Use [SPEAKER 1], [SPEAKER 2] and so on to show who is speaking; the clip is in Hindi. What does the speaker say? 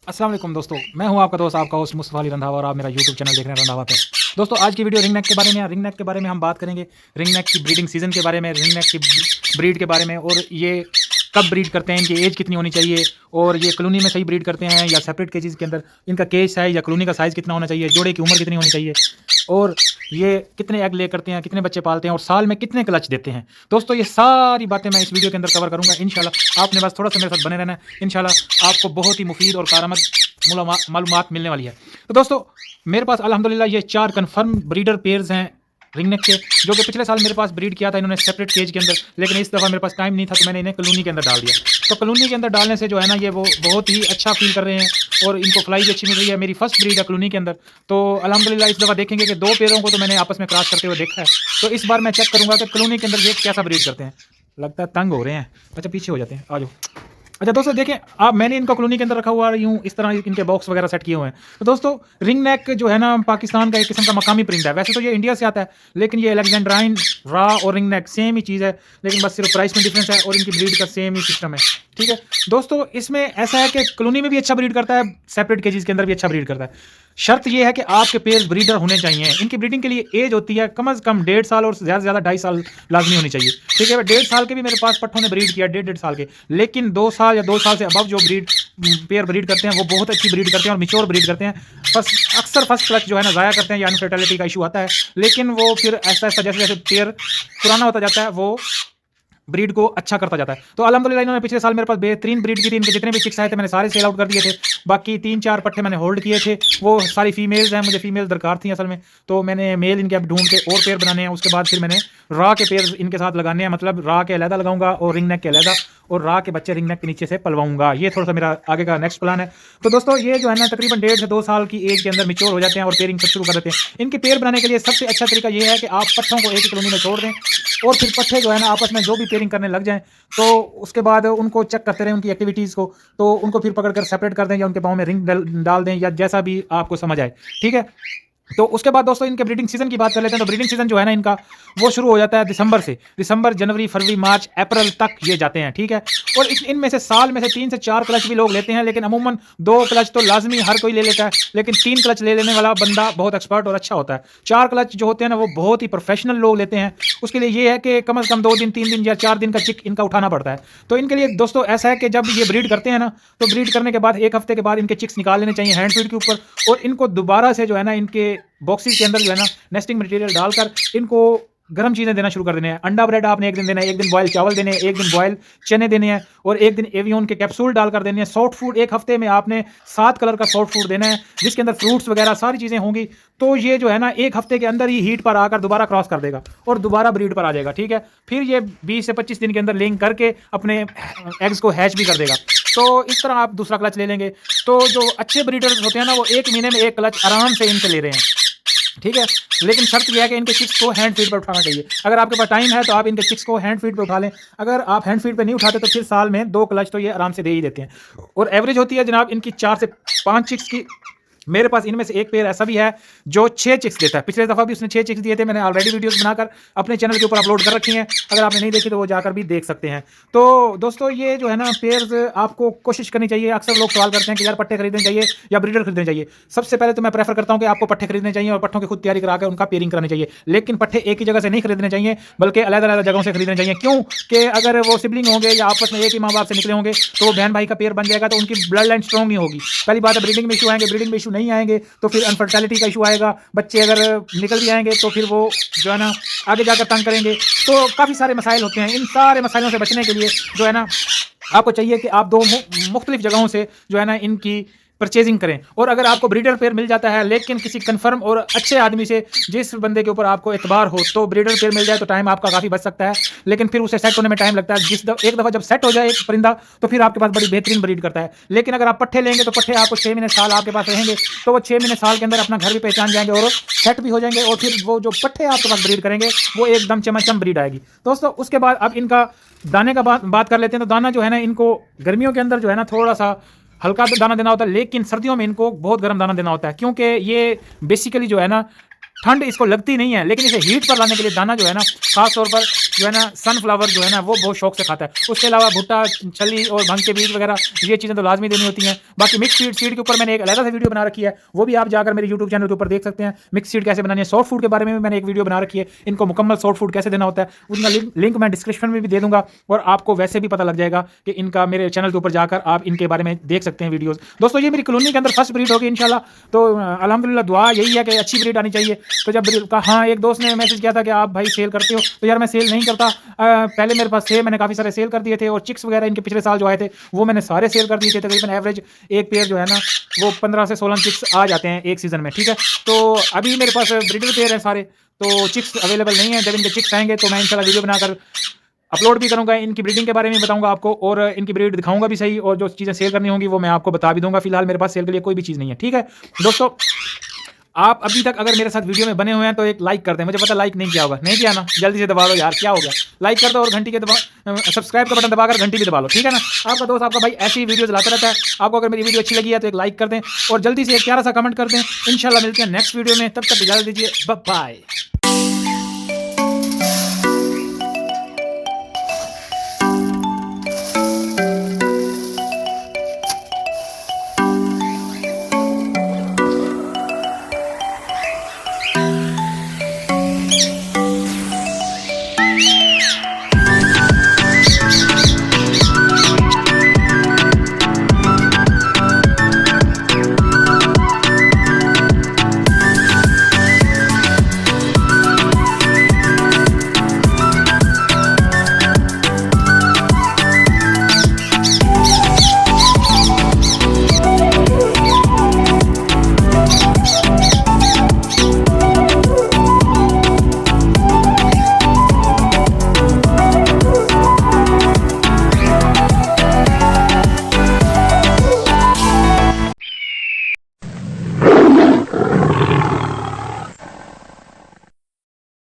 [SPEAKER 1] अस्सलाम वालेकुम दोस्तों, मैं हूं आपका दोस्त, आपका होस्ट मुस्तफ़ा अली रंधावा और आप मेरा यूट्यूब चैनल देख रहे हैं रंधावा पे। दोस्तों आज की वीडियो रिंग नेक के बारे में है। रिंग नेक के बारे में हम बात करेंगे, रिंग नेक की ब्रीडिंग सीजन के बारे में, रिंग नेक की ब्रीड के बारे में, और ये कब ब्रीड करते हैं, इनकी एज कितनी होनी चाहिए, और ये कॉलोनी में सही ब्रीड करते हैं या सेपरेट केजेस के अंदर, इनका केज साइज या कॉलोनी का साइज़ कितना होना चाहिए, जोड़े की उम्र कितनी होनी चाहिए, और ये कितने एग ले करते हैं, कितने बच्चे पालते हैं, और साल में कितने क्लच देते हैं। दोस्तों ये सारी बातें मैं इस वीडियो के अंदर कवर करूंगा इंशाल्लाह। आपने बस थोड़ा सा मेरे साथ बने रहना है, इंशाल्लाह आपको बहुत ही मुफीद और कारआमद मालूमात मिलने वाली है। तो दोस्तों मेरे पास अल्हम्दुलिल्लाह ये 4 कन्फर्म ब्रीडर पेयर्स हैं रिंग नेक के, जो कि पिछले साल मेरे पास ब्रीड किया था इन्होंने सेपरेट केज के अंदर, लेकिन इस दफ़ा मेरे पास टाइम नहीं था तो मैंने इन्हें कॉलोनी के अंदर डाल दिया। तो कॉलोनी के अंदर डालने से जो है ना ये वो बहुत ही अच्छा फील कर रहे हैं और इनको फ्लाई भी अच्छी मिल रही है। मेरी फर्स्ट ब्रीड है कॉलोनी के अंदर, तो अल्हम्दुलिल्लाह इस दफ़ा देखेंगे कि 2 पेयरों को तो मैंने आपस में क्रॉस करते हुए देखा है। तो इस बार मैं चेक करूँगा कि कॉलोनी के अंदर ये कैसा ब्रीड करते हैं। लगता है तंग हो रहे हैं, अच्छा पीछे हो जाते हैं, आ जाओ। अच्छा दोस्तों देखें, आप मैंने इनको कॉलोनी के अंदर रखा हुआ यूँ इस तरह इनके बॉक्स वगैरह सेट किए हुए हैं। तो दोस्तों रिंग नेक जो है ना पाकिस्तान का एक किस्म का मकामी परिंदा है। वैसे तो ये इंडिया से आता है, लेकिन ये अलेक्जेंड्राइन रा और रिंग नेक सेम ही चीज़ है, लेकिन बस सिर्फ प्राइस में डिफरेंस है और इनकी ब्रीड का सेम ही सिस्टम है। ठीक है दोस्तों, इसमें ऐसा है कि कॉलोनी में भी अच्छा ब्रीड करता है, सेपरेट केजेस के अंदर भी अच्छा ब्रीड करता है। शर्त यह है कि आपके पेयर ब्रीडर होने चाहिए। इनकी ब्रीडिंग के लिए एज होती है कम से कम 1.5 साल और ज़्यादा से ज़्यादा 2.5 साल लाजमी होनी चाहिए। ठीक है, 1.5 साल के भी मेरे पास पट्ठों ने ब्रीड किया, 1.5 साल के, लेकिन 2 साल या 2 साल से अबव जो पेयर ब्रीड करते हैं वो बहुत अच्छी ब्रीड करते हैं और मिच्योर ब्रीड करते हैं। अक्सर फर्स्ट क्लच जो है ना ज़ाया करते हैं या अनफर्टिलिटी का इशू आता है, लेकिन वो फिर ऐसा ऐसा जैसे जैसे पेयर पुराना होता जाता है वो ब्रीड को अच्छा करता जाता है। तो अल्हम्दुलिल्लाह इन्होंने पिछले साल मेरे पास बेहतरीन ब्रीड की थी। इनके जितने भी चिक्स आए थे मैंने सारे सेल आउट कर दिए थे, बाकी 3-4 पट्टे मैंने होल्ड किए थे, वो सारी फीमेल्स हैं, मुझे फीमेल दरकार थी असल में, तो मैंने मेल इनके अब ढूंढ के और पेयर बनाने हैं। उसके बाद फिर मैंने रा के पेयर इनके साथ लगाने हैं, मतलब रा के अलहदा लगाऊंगा और रिंग नेक के अलहदा, और रा के बच्चे रिंग नेक के नीचे से पलवाऊंगा। ये थोड़ा सा मेरा आगे का नेक्स्ट प्लान है। तो दोस्तों ये जो है ना तकरीबन 1.5 से 2 साल की एज के अंदर मिच्योर हो जाते हैं और पेयरिंग सब शुरू कर देते हैं। इनके पेयर बनाने के लिए सबसे अच्छा तरीका ये है कि आप पट्ठों को एक ही कॉलोनी में छोड़ दें और फिर पट्ठे जो है ना आपस में जो भी पेयरिंग करने लग जाएं, तो उसके बाद उनको चेक करते रहें उनकी एक्टिविटीज़ को, तो उनको फिर पकड़ कर सेपरेट कर दें या उनके पाँव में रिंग डाल दें या जैसा भी आपको समझ आए। ठीक है, तो उसके बाद दोस्तों इनके ब्रीडिंग सीजन की बात कर लेते हैं। तो ब्रीडिंग सीजन जो है ना इनका वो शुरू हो जाता है दिसंबर से। दिसंबर, जनवरी, फरवरी, मार्च, अप्रैल तक ये जाते हैं। ठीक है, और इनमें से साल में से 3 से 4 क्लच भी लोग लेते हैं, लेकिन अमूमन 2 क्लच तो लाजमी हर कोई ले लेता है, लेकिन 3 क्लच ले लेने वाला बंदा बहुत एक्सपर्ट और अच्छा होता है। 4 क्लच जो होते हैं ना वो बहुत ही प्रोफेशनल लोग लेते हैं। उसके लिए ये है कि कम से कम 2 दिन, 3 दिन या 4 दिन का चिक इनका उठाना पड़ता है। तो इनके लिए दोस्तों ऐसा है कि जब ये ब्रीड करते हैं ना, तो ब्रीड करने के बाद 1 हफ्ते के बाद इनके चिक्स निकाल लेने चाहिए हैंड फीड के ऊपर, और इनको दोबारा से जो है ना इनके बॉक्सेस के अंदर जो है ना नेस्टिंग मटेरियल डालकर इनको गर्म चीज़ें देना शुरू कर देने हैं। अंडा ब्रेड आपने एक दिन देना है, एक दिन बॉयल चावल देने हैं, एक दिन बॉयल चने देने हैं, और एक दिन एवियन के कैप्सूल डालकर देने हैं। सॉफ्ट फूड एक हफ्ते में आपने 7 कलर का सॉफ्ट फूड देना है, जिसके अंदर फ्रूट्स वगैरह सारी चीज़ें होंगी। तो ये जो है ना 1 हफ्ते के अंदर ही हीट पर आकर दोबारा क्रॉस कर देगा और दोबारा ब्रीड पर आ जाएगा। ठीक है, फिर ये 20 से 25 दिन के अंदर लिंक करके अपने एग्स को हैच भी कर देगा। तो इस तरह आप दूसरा क्लच ले लेंगे। तो जो अच्छे ब्रीडर्स होते हैं ना वो 1 महीने में 1 क्लच आराम से इनसे ले रहे हैं। ठीक है, लेकिन शर्त यह है कि इनके चिक्स को हैंड फीड पर उठाना चाहिए। अगर आपके पास टाइम है तो आप इनके चिक्स को हैंड फीड पर उठा लें। अगर आप हैंड फीड पर नहीं उठाते तो फिर साल में 2 क्लच तो ये आराम से दे ही देते हैं। और एवरेज होती है जनाब इनकी 4 से 5 चिक्स की। मेरे पास इनमें से एक पेयर ऐसा भी है जो 6 चिक्स देता है। पिछले दफ़ा भी उसने 6 चिक्स दिए थे, मैंने ऑलरेडी वीडियोस बनाकर अपने चैनल के ऊपर अपलोड कर रखी हैं, अगर आपने नहीं देखी तो वो जाकर भी देख सकते हैं। तो दोस्तों ये जो है ना पेयर्स आपको कोशिश करनी चाहिए। अक्सर लोग सवाल करते हैं कि यार पट्टे खरीदने चाहिए या ब्रीडर खरीदने चाहिए। सबसे पहले तो मैं प्रेफर करता हूँ कि आपको पट्टे खरीदने चाहिए और पट्टों की खुद तैयारी करा कर उनका पेयरिंग करानी चाहिए, लेकिन पट्टे एक ही जगह से नहीं खरीदने चाहिए, बल्कि अलग अलग जगहों से खरीदने चाहिए। क्यों कि अगर वो सिबलिंग होंगे या आपस में एक ही माँ बाप से निकले होंगे तो वो बहन भाई का पेयर बन जाएगा, तो उनकी ब्लड लाइन स्ट्रॉन्ग नहीं होगी। पहली बात है ब्रीडिंग में इशू आएंगे, ब्रीडिंग में इशू नहीं आएंगे तो फिर अनफर्टिलिटी का इशू आएगा। बच्चे अगर निकल भी आएंगे तो फिर वो जो है ना आगे जाकर तंग करेंगे। तो काफ़ी सारे मसाइल होते हैं। इन सारे मसाइलों से बचने के लिए जो है ना आपको चाहिए कि आप 2 मुख्तलिफ जगहों से जो है ना इनकी परचेजिंग करें। और अगर आपको ब्रीडर पेयर मिल जाता है लेकिन किसी कंफर्म और अच्छे आदमी से, जिस बंदे के ऊपर आपको एतबार हो, तो ब्रीडर पेयर मिल जाए तो टाइम आपका काफ़ी बच सकता है, लेकिन फिर उसे सेट होने में टाइम लगता है। एक दफ़ा जब सेट हो जाए एक परिंदा तो फिर आपके पास बड़ी बेहतरीन ब्रीड करता है। लेकिन अगर आप पट्ठे लेंगे तो पट्ठे आपको 6 महीने साल आपके पास रहेंगे, तो वो 6 महीने साल के अंदर अपना घर भी पहचान जाएंगे और सेट भी हो जाएंगे, और फिर वो जो पट्ठे आपके पास ब्रीड करेंगे वो एकदम चमाचम ब्रीड आएगी। दोस्तों उसके बाद अब इनका दाने का बात कर लेते हैं। तो दाना जो है ना इनको गर्मियों के अंदर जो है ना थोड़ा सा हल्का दाना देना होता है, लेकिन सर्दियों में इनको बहुत गर्म दाना देना होता है, क्योंकि ये बेसिकली जो है ना ठंड इसको लगती नहीं है, लेकिन इसे हीट पर लाने के लिए दाना जो है ना, खास तौर पर जो है ना सनफ्लावर जो है ना वो बहुत शौक से खाता है। उसके अलावा भुट्टा, छली और भंग के बीज वगैरह ये चीज़ें तो लाजमी देनी होती हैं। बाकी मिक्स सीड के ऊपर मैंने एक अलग से वीडियो बना रखी है, वो भी आप जाकर मेरे यूट्यूब चैनल के ऊपर देख सकते हैं। मिक्स सीड कैसे बनानी है, सॉफ्ट फूड के बारे में भी मैंने एक वीडियो बना रखी है, इनको मुकम्मल सॉफ्ट फूड कैसे देना होता है उसका लिंक मैं डिस्क्रिप्शन में भी दे दूंगा, और आपको वैसे भी पता लग जाएगा कि इनका मेरे चैनल के ऊपर जाकर आप इनके बारे में देख सकते हैं वीडियोस। दोस्तों ये मेरी कॉलोनी के अंदर फर्स्ट ब्रीड होगी इंशाल्लाह, तो अल्हम्दुलिल्लाह दुआ यही है कि अच्छी ब्रीड आनी चाहिए। तो जब हाँ, एक दोस्त ने मैसेज किया था कि आप भाई सेल करते हो, तो यार मैं सेल नहीं करता। पहले मेरे पास थे, मैंने काफ़ी सारे सेल कर दिए थे, और चिक्स वगैरह इनके पिछले साल जो आए थे वो मैंने सारे सेल कर दिए थे। तकरीबन एवरेज एक पेयर जो है ना वो 15 से 16 चिक्स आ जाते हैं एक सीज़न में, ठीक है। तो अभी मेरे पास ब्रीडर पेयर हैं सारे, तो चिक्स अवेलेबल नहीं है। जब इनके चिक्स आएंगे तो मैं इंशाल्लाह वीडियो बनाकर अपलोड भी करूंगा, इनकी ब्रीडिंग के बारे में बताऊंगा आपको, और इनकी ब्रीड दिखाऊंगा भी सही, और जो चीज़ें सेल करनी होंगी वो मैं आपको बता भी दूंगा। फिलहाल मेरे पास सेल के लिए कोई भी चीज़ नहीं है, ठीक है दोस्तों। आप अभी तक अगर मेरे साथ वीडियो में बने हुए हैं तो एक लाइक कर दें, मुझे पता लाइक नहीं किया होगा, नहीं किया ना, जल्दी से दबा दो यार, क्या हो गया, लाइक कर दो और घंटी के सब्सक्राइब का बटन दबाकर घंटी भी दबा लो, ठीक है ना। आपका दोस्त आपका भाई ऐसी वीडियोस लाता रहता है। आपको अगर मेरी वीडियो अच्छी लगी है तो एक लाइक कर दें, और जल्दी से एक प्यारा सा कमेंट कर दें। इंशाल्लाह मिलते हैं नेक्स्ट वीडियो में, तब तक इजाजत दीजिए, बाय बाय।